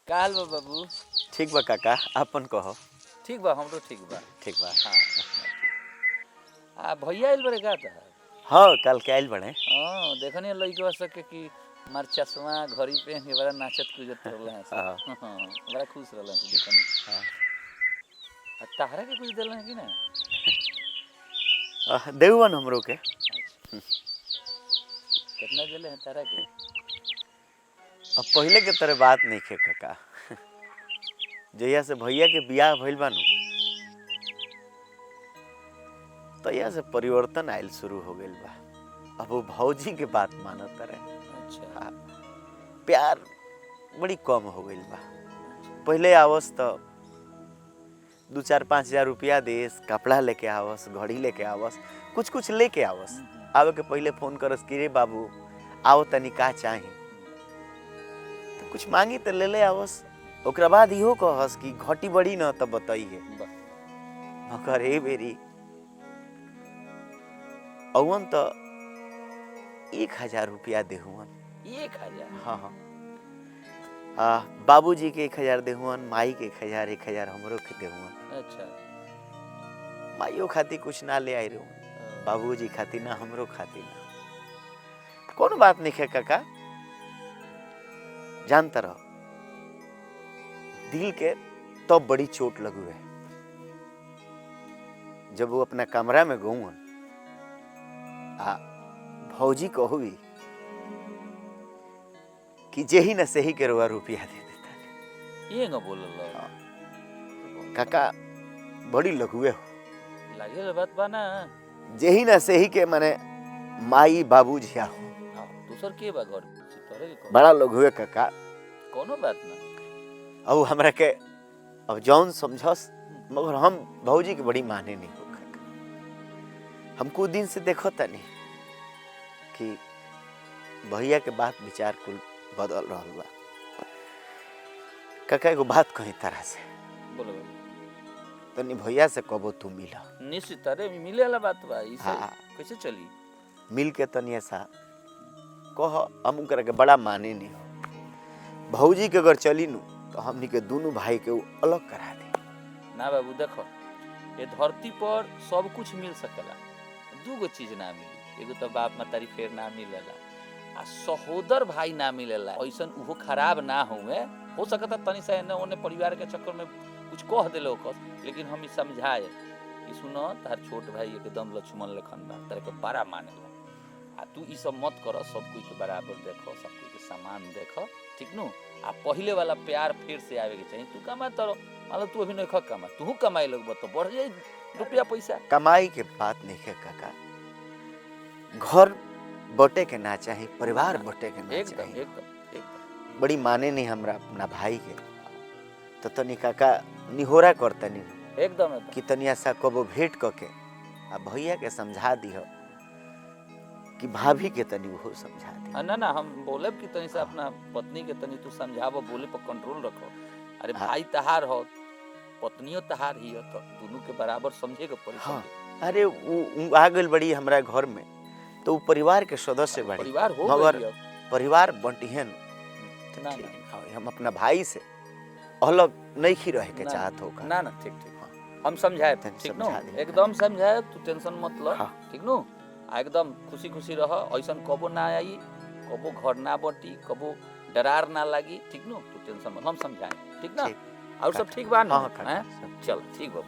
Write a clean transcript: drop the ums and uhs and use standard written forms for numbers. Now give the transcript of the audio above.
का हाल बा बाबू? ठीक बा काका, आपन कहो। ठीक बा, हमरो ठीक बा। ठीक बा। हाँ भैया आइल बड़े का तहार? हाँ कल के आइल बड़े। हाँ देखनी लइकवा सके कि मार चश्मा घड़ी पहन के बड़ा नाचत कूदत रहले हैं सब। हाँ बड़ा खुश रहले हैं देखनी। तहरा के कुछ देलन कि ना? देवन हमरो के। अच्छा कितना देले हैं तारा के? अब पहले के तरह बात नहीं खे काका। जहिया से भैया के बियाह भइल बानू तहिया से परिवर्तन आयल शुरू हो गइल बा। अब वो भौजी के बात मानत रहे। अच्छा हाँ, प्यार बड़ी कम हो गइल बा। पहले आवस तो 2-4-5 हजार रुपया देस, कपड़ा लेके आवस, घड़ी लेके आवस, कुछ कुछ लेके आवस। आवे के पहले फोन करस कि रे बाबू आओ तनी का चाही, तो कुछ मांगी तो ले ले आवस। ओकरा बाद इहो कहस कि घटी बड़ी न तब बताइए। मगर ए बेरी अवन तो 1000 रुपया देहुअन। 1000? हाँ बाबूजी के 1000 देहुअन, माई के 1000 हमरो के देहुअन। अच्छा माइयो खाती कुछ ना ले आई रहूं, बाबूजी खाती ना, हमरो खाती ना। कौन बात नहीं है काका, जानता रहो दिल के तो बड़ी चोट लगू है जब वो अपना कमरा में गऊन भौजी को हुई कि जेही न सही के रुआ रुपया दे देता। ये न बोलल। हाँ। काका बड़ी लघुए हो लागे बात बा ना। जेही न सही के माने माई बाबू जिया हो। हाँ दूसर के बा घर तोरे के बड़ा लघुए काका। कोनो बात ना। अब हमरा के अब जौन समझस, मगर हम भौजी के बड़ी माने नहीं हो काका। हमको दिन से देखो तनी कि भैया के बात विचार कुल बदल रहा बा। काका एगो बात कही तरह से बोलो तनी भैया से कबो तू मिला। निश्चित अरे मिले वाला बात बा। ई हाँ। कैसे चली? मिल के तनी ऐसा कह, हम उनकरा के बड़ा माने नहीं हो। भौजी के अगर चली नू तो हमनी के दोनों भाई के अलग करा दे। ना बाबू देखो, ये धरती पर सब कुछ मिल सकेला, दूगो चीज ना मिली। एगो तो बाप मतारी फेर ना मिलेला, आ सहोदर भाई ना मिलेला। ऐसन उहो खराब ना हुए। हो सकता तनी सा एने ओने परिवार के चक्कर में कुछ कह देलो कस, लेकिन हम ई समझाए कि सुनो तार छोट भाई एकदम लक्ष्मण लेखन बा, तारे के बड़ा मानेला। आ तू ई सब मत कर, सब कोई के बराबर देखो, सब कोई के समान देखो, ठीक नु? आ पहले वाला प्यार फिर से आवे के चाहिए। तू कमा तो मतलब तू अभी नहीं खा कमा, तू कमाई लोग तो बढ़ जाए रुपया पैसा। कमाई के बात नहीं है काका, घर बटे के ना चाहिए, परिवार बटे के ना एकदम चाहिए। एकदम बड़ी माने नहीं हमरा अपना भाई के, तो तनी काका निहोरा करतनी एकदम कि तनी ऐसा कबो भेंट करके आ भैया के समझा दियो कि भाभी के तनी वो समझा दी। ना ना हम बोले कि तनी से अपना पत्नी के तनी तू समझावो, बोले पर कंट्रोल रखो। अरे भाई तहार हो, पत्नियों तहार ही हो, तो दोनों के बराबर समझे के पड़ी। हाँ अरे वो आ गई बड़ी हमरा घर में, तो वो परिवार के सदस्य बड़ी, परिवार हो मगर गई। परिवार बंटिहन ना हम अपना भाई से अलग नहीं ही रहे के चाहत होगा। ना ना ठीक ठीक हम समझाए, ठीक नो? एकदम समझाए, तू टेंशन मत लो। हाँ। ठीक नो? एकदम खुशी खुशी रह। ऐसन कबो ना आई, कबो घर ना बटी, कबो डरार ना लगी, ठीक नो? तू टेंशन मत, हम समझाए, ठीक ना? और सब ठीक बा ना? हाँ, चल ठीक बा।